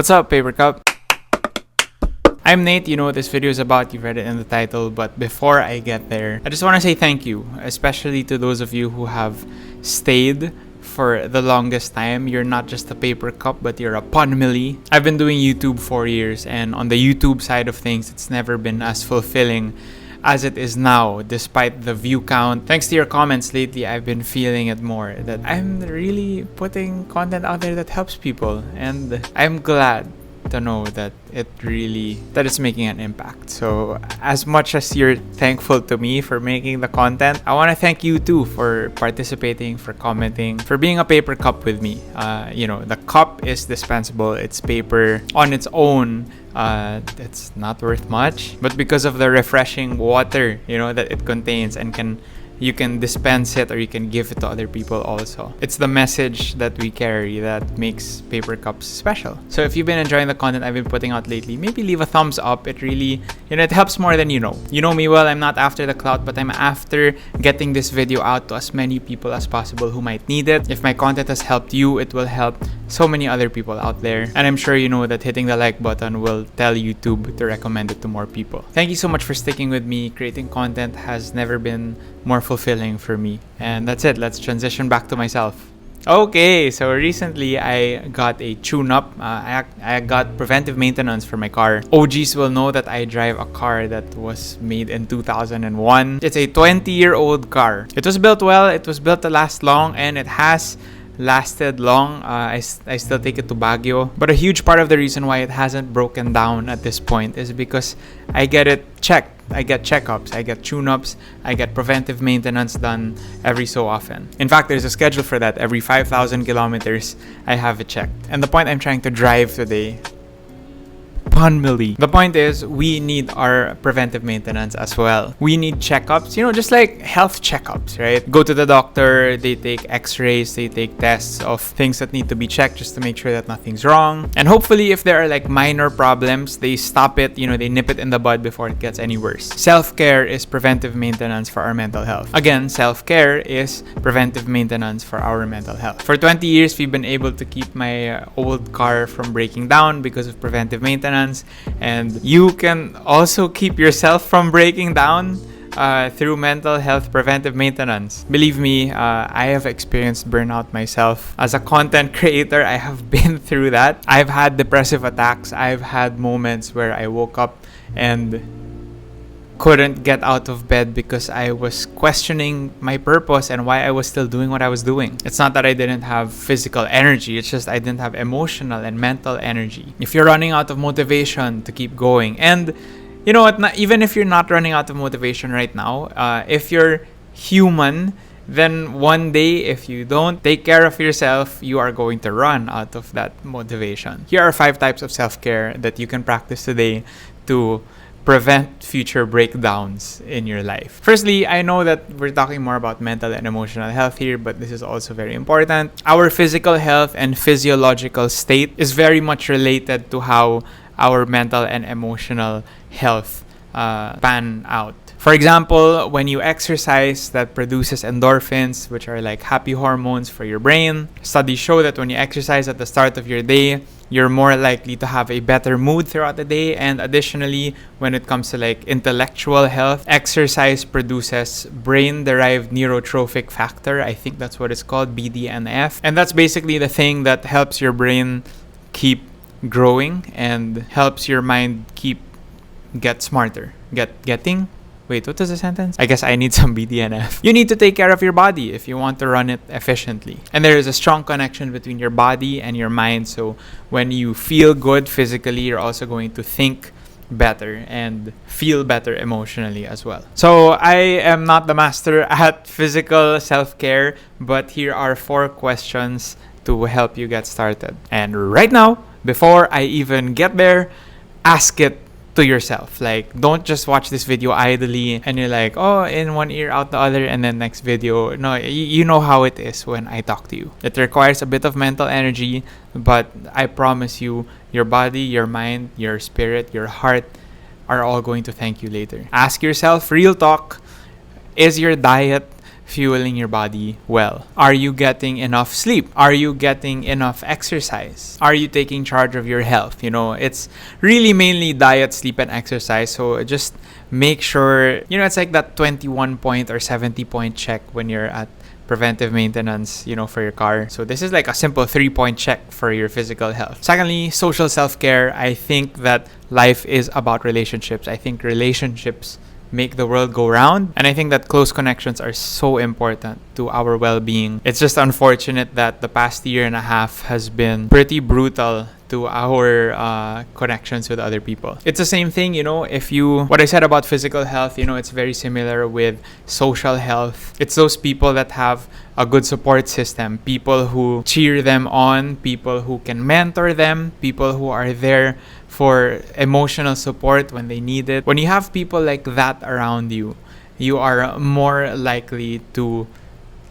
What's up, Paper Cup? I'm Nate, you know what this video is about, you've read it in the title, but before I get there, I just want to say thank you, especially to those of you who have stayed for the longest time. You're not just a paper cup, but you're a pun millie. I've been doing YouTube 4 years, and on the YouTube side of things, it's never been as fulfilling as it is now, despite the view count. Thanks to your comments lately, I've been feeling it more, that I'm really putting content out there that helps people, and I'm glad to know that it's making an impact. So as much as you're thankful to me for making the content, I want to thank you too for participating, for commenting, for being a paper cup with me. The cup is dispensable, it's paper on its own. It's not worth much, but because of the refreshing water that it contains, and you can dispense it or you can give it to other people also. It's the message that we carry that makes paper cups special. So if you've been enjoying the content I've been putting out lately, maybe leave a thumbs up. It really, it helps more than you know. You know me well, I'm not after the clout, but I'm after getting this video out to as many people as possible who might need it. If my content has helped you, it will help so many other people out there. And I'm sure you know that hitting the like button will tell YouTube to recommend it to more people. Thank you so much for sticking with me. Creating content has never been more fulfilling for me. And that's it. Let's transition back to myself. Okay, so recently I got a tune-up. I got preventive maintenance for my car. OGs will know that I drive a car that was made in 2001. It's a 20-year-old car. It was built well. It was built to last long, and it has lasted long. I still take it to Baguio, but a huge part of the reason why it hasn't broken down at this point is because I get it checked. I get checkups, I get tune-ups, I get preventive maintenance done every so often. In fact, there's a schedule for that. Every 5,000 kilometers, I have it checked. And the point I'm trying to drive today, pun millie. The point is, we need our preventive maintenance as well. We need checkups, just like health checkups, right? Go to the doctor, they take x-rays, they take tests of things that need to be checked just to make sure that nothing's wrong. And hopefully, if there are like minor problems, they stop it, they nip it in the bud before it gets any worse. Self-care is preventive maintenance for our mental health. Again, self-care is preventive maintenance for our mental health. For 20 years, we've been able to keep my old car from breaking down because of preventive maintenance. And you can also keep yourself from breaking down through mental health preventive maintenance. Believe me, I have experienced burnout myself. As a content creator, I have been through that. I've had depressive attacks. I've had moments where I woke up and couldn't get out of bed because I was questioning my purpose and why I was still doing what I was doing. It's not that I didn't have physical energy, it's just I didn't have emotional and mental energy. If you're running out of motivation to keep going, and you know what, even if you're not running out of motivation right now, if you're human, then one day, if you don't take care of yourself, you are going to run out of that motivation. Here are 5 types of self-care that you can practice today to prevent future breakdowns in your life. Firstly, I know that we're talking more about mental and emotional health here, but this is also very important. Our physical health and physiological state is very much related to how our mental and emotional health pan out. For example, when you exercise, that produces endorphins, which are like happy hormones for your brain. Studies show that when you exercise at the start of your day, you're more likely to have a better mood throughout the day. And additionally, when it comes to like intellectual health, exercise produces brain-derived neurotrophic factor. I think that's what it's called, BDNF. And that's basically the thing that helps your brain keep growing and helps your mind get smarter. Wait, what is the sentence? I guess I need some BDNF. You need to take care of your body if you want to run it efficiently. And there is a strong connection between your body and your mind. So when you feel good physically, you're also going to think better and feel better emotionally as well. So I am not the master at physical self-care, but here are 4 questions to help you get started. And right now, before I even get there, ask it to yourself. Like, don't just watch this video idly and you're like, oh, in one ear out the other, and then next video. No, you know how it is when I talk to you. It requires a bit of mental energy, but I promise you, your body, your mind, your spirit, your heart are all going to thank you later. Ask yourself, real talk, is your diet fueling your body well? Are you getting enough sleep? Are you getting enough exercise? Are you taking charge of your health? It's really mainly diet, sleep, and exercise. So just make sure, it's like that 21 point or 70 point check when you're at preventive maintenance, for your car. So this is like a simple 3-point check for your physical health. Secondly, social self-care. I think that life is about relationships. I think relationships make the world go round. And I think that close connections are so important to our well-being. It's just unfortunate that the past year and a half has been pretty brutal to our connections with other people. It's the same thing, what I said about physical health, it's very similar with social health. It's those people that have a good support system, people who cheer them on, people who can mentor them, people who are there for emotional support when they need it. When you have people like that around you, you are more likely to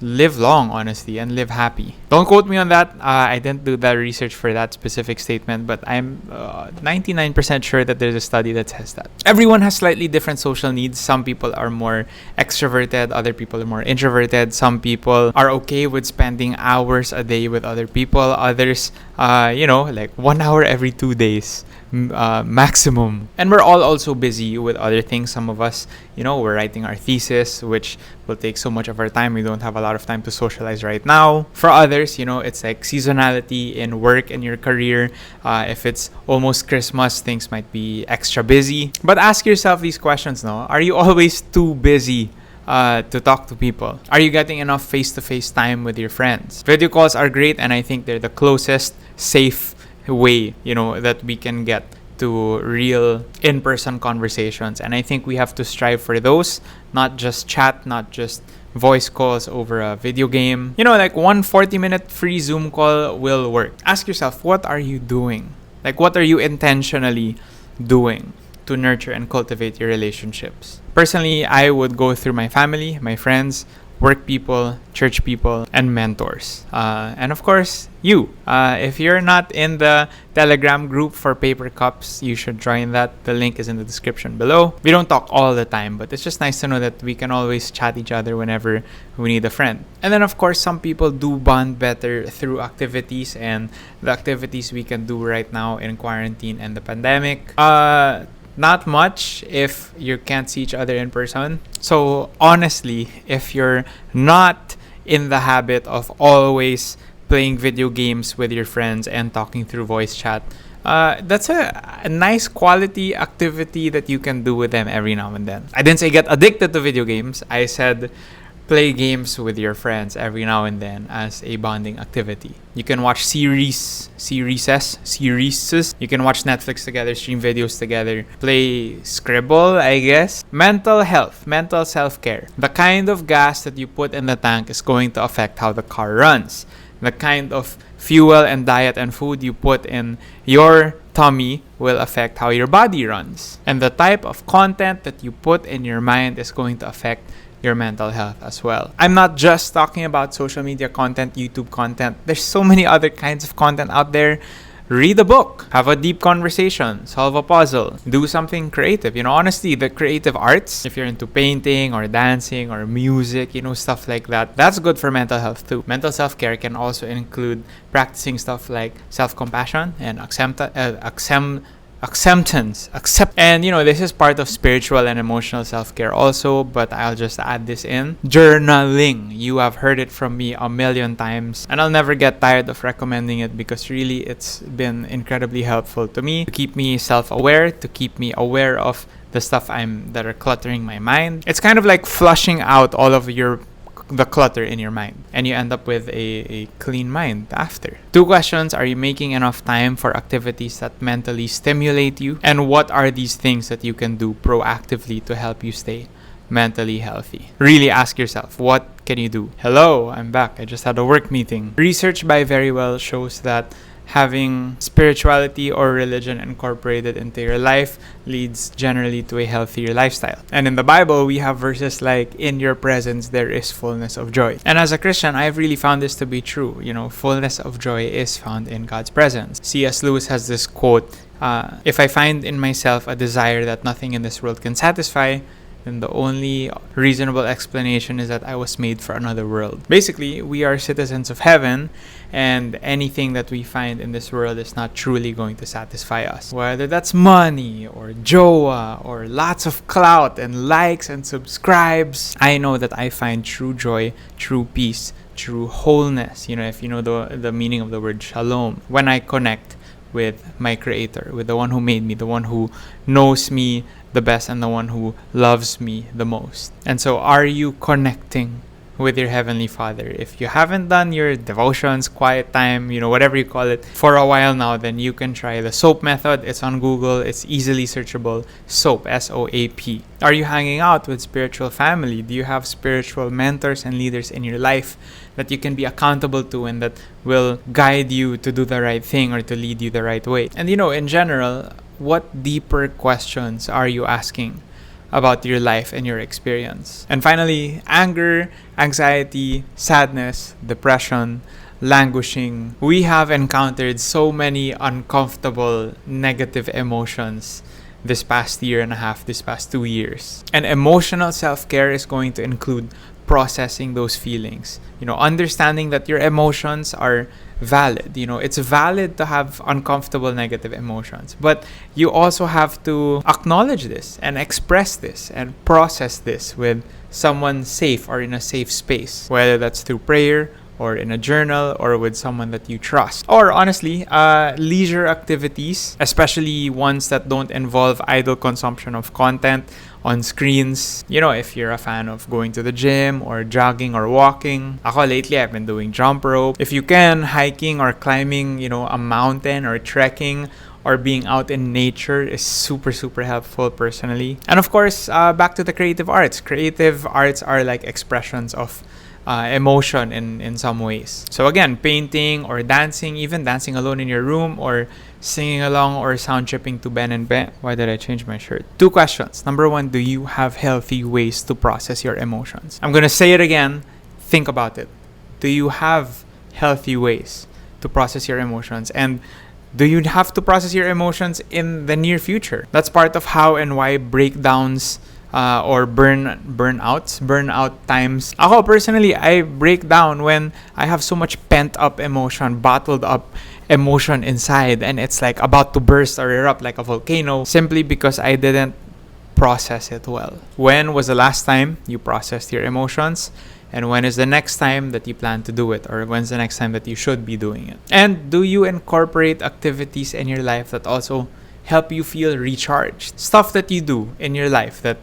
live long, honestly, and live happy. Don't quote me on that. I didn't do the research for that specific statement, but I'm 99% sure that there's a study that says that. Everyone has slightly different social needs. Some people are more extroverted, other people are more introverted. Some people are okay with spending hours a day with other people. Others, like 1 hour every 2 days. Maximum. And we're all also busy with other things. Some of us, we're writing our thesis, which will take so much of our time. We don't have a lot of time to socialize right now. For others, it's like seasonality in work and your career. If it's almost Christmas, things might be extra busy. But ask yourself these questions now. Are you always too busy to talk to people? Are you getting enough face-to-face time with your friends? Video calls are great, and I think they're the closest safe way that we can get to real in-person conversations, and I think we have to strive for those, not just chat, not just voice calls over a video game. Like one 40-minute free Zoom call will work. Ask yourself, what are you doing? Like, what are you intentionally doing to nurture and cultivate your relationships? Personally, I would go through my family, my friends, work people, church people, and mentors. And of course, you. If you're not in the Telegram group for Paper Cups, you should join that. The link is in the description below. We don't talk all the time, but it's just nice to know that we can always chat each other whenever we need a friend. And then, of course, some people do bond better through activities, and the activities we can do right now in quarantine and the pandemic. Not much if you can't see each other in person. So honestly, if you're not in the habit of always playing video games with your friends and talking through voice chat, that's a nice quality activity that you can do with them every now and then. I didn't say get addicted to video games. I said play games with your friends every now and then as a bonding activity. You can watch series. You can watch Netflix together, stream videos together, play Scribble, I guess. Mental health, mental self-care. The kind of gas that you put in the tank is going to affect how the car runs. The kind of fuel and diet and food you put in your tummy will affect how your body runs. And the type of content that you put in your mind is going to affect your mental health as well. I'm not just talking about social media content, YouTube content. There's so many other kinds of content out there. Read a book, have a deep conversation, solve a puzzle, do something creative. Honestly, the creative arts, if you're into painting or dancing or music, stuff like that, that's good for mental health too. Mental self-care can also include practicing stuff like self-compassion and acceptance. And this is part of spiritual and emotional self-care also, but I'll just add this in. Journaling. You have heard it from me a million times, and I'll never get tired of recommending it because really it's been incredibly helpful to me to keep me self-aware, to keep me aware of the stuff that are cluttering my mind. It's kind of like flushing out all of the clutter in your mind, and you end up with a clean mind after. 2 questions: are you making enough time for activities that mentally stimulate you? And what are these things that you can do proactively to help you stay mentally healthy? Really ask yourself, what can you do? Hello, I'm back. I just had a work meeting. Research by Verywell shows that having spirituality or religion incorporated into your life leads generally to a healthier lifestyle. And in the Bible, we have verses like, in your presence there is fullness of joy. And as a Christian, I've really found this to be true. Fullness of joy is found in God's presence. C.S. Lewis has this quote, if I find in myself a desire that nothing in this world can satisfy, then the only reasonable explanation is that I was made for another world. Basically, we are citizens of heaven, and anything that we find in this world is not truly going to satisfy us. Whether that's money or jowa or lots of clout and likes and subscribes, I know that I find true joy, true peace, true wholeness, if you know the meaning of the word shalom, when I connect with my creator, with the one who made me, the one who knows me the best, and the one who loves me the most. And so, are you connecting with your Heavenly Father? If you haven't done your devotions, quiet time, whatever you call it, for a while now, then you can try the SOAP method. It's on Google. It's easily searchable. SOAP, SOAP. Are you hanging out with spiritual family? Do you have spiritual mentors and leaders in your life that you can be accountable to and that will guide you to do the right thing or to lead you the right way? And in general, what deeper questions are you asking about your life and your experience? And finally, anger, anxiety, sadness, depression, languishing. We have encountered so many uncomfortable negative emotions this past year and a half, this past 2 years. And emotional self-care is going to include processing those feelings. Understanding that your emotions are valid. It's valid to have uncomfortable negative emotions, but you also have to acknowledge this and express this and process this with someone safe or in a safe space, whether that's through prayer or in a journal or with someone that you trust. Or honestly, leisure activities, especially ones that don't involve idle consumption of content on screens. If you're a fan of going to the gym or jogging or walking. Ako lately, I've been doing jump rope. If you can, hiking or climbing, a mountain or trekking or being out in nature is super, super helpful personally. And of course, back to the creative arts. Creative arts are like expressions of emotion in some ways. So again, painting or dancing, even dancing alone in your room or singing along or sound tripping to Ben and Ben. Why did I change my shirt? 2 questions. Number 1, do you have healthy ways to process your emotions? I'm gonna say it again. Think about it. Do you have healthy ways to process your emotions? And do you have to process your emotions in the near future? That's part of how and why breakdowns or burnout times. Ako personally, I break down when I have so much pent up emotion, bottled up emotion inside, and it's like about to burst or erupt like a volcano simply because I didn't process it well. When was the last time you processed your emotions? And when is the next time that you plan to do it? Or when's the next time that you should be doing it? And do you incorporate activities in your life that also help you feel recharged? Stuff that you do in your life that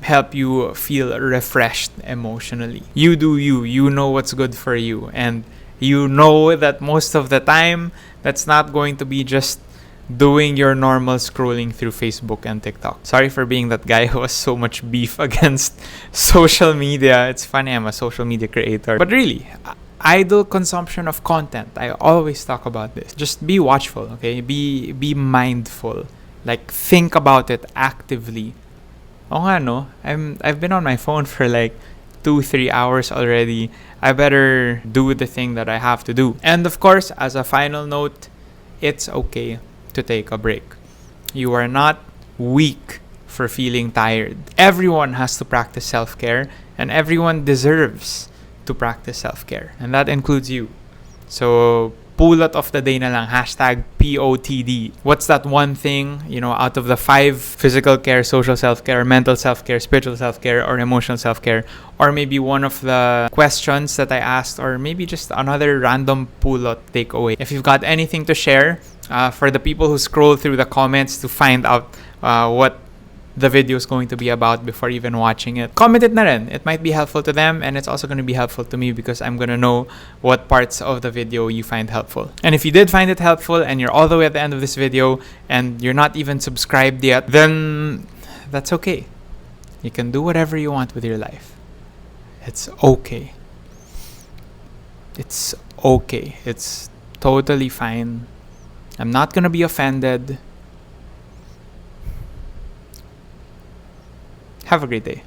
help you feel refreshed emotionally. You do you know what's good for you, and you know that most of the time that's not going to be just doing your normal scrolling through Facebook and TikTok. Sorry for being that guy who has so much beef against social media. It's funny, I'm a social media creator. But really, idle consumption of content. I always talk about this. Just be watchful, okay? Be mindful. Like, think about it actively. Oh nga, no? I've been on my phone for like 2-3 hours already. I better do the thing that I have to do. And of course, as a final note, it's okay to take a break. You are not weak for feeling tired. Everyone has to practice self-care, and everyone deserves to practice self-care. And that includes you. So, pulot of the day na lang, #POTD. What's that one thing, out of the 5 physical care, social self-care, mental self-care, spiritual self-care, or emotional self-care, or maybe one of the questions that I asked, or maybe just another random pulot takeaway. If you've got anything to share, for the people who scroll through the comments to find out what the video is going to be about before even watching it, comment it na rin. It might be helpful to them, and it's also going to be helpful to me because I'm going to know what parts of the video you find helpful. And if you did find it helpful and you're all the way at the end of this video and you're not even subscribed yet, then that's okay. You can do whatever you want with your life. It's okay. It's okay. It's totally fine. I'm not going to be offended. Have a great day.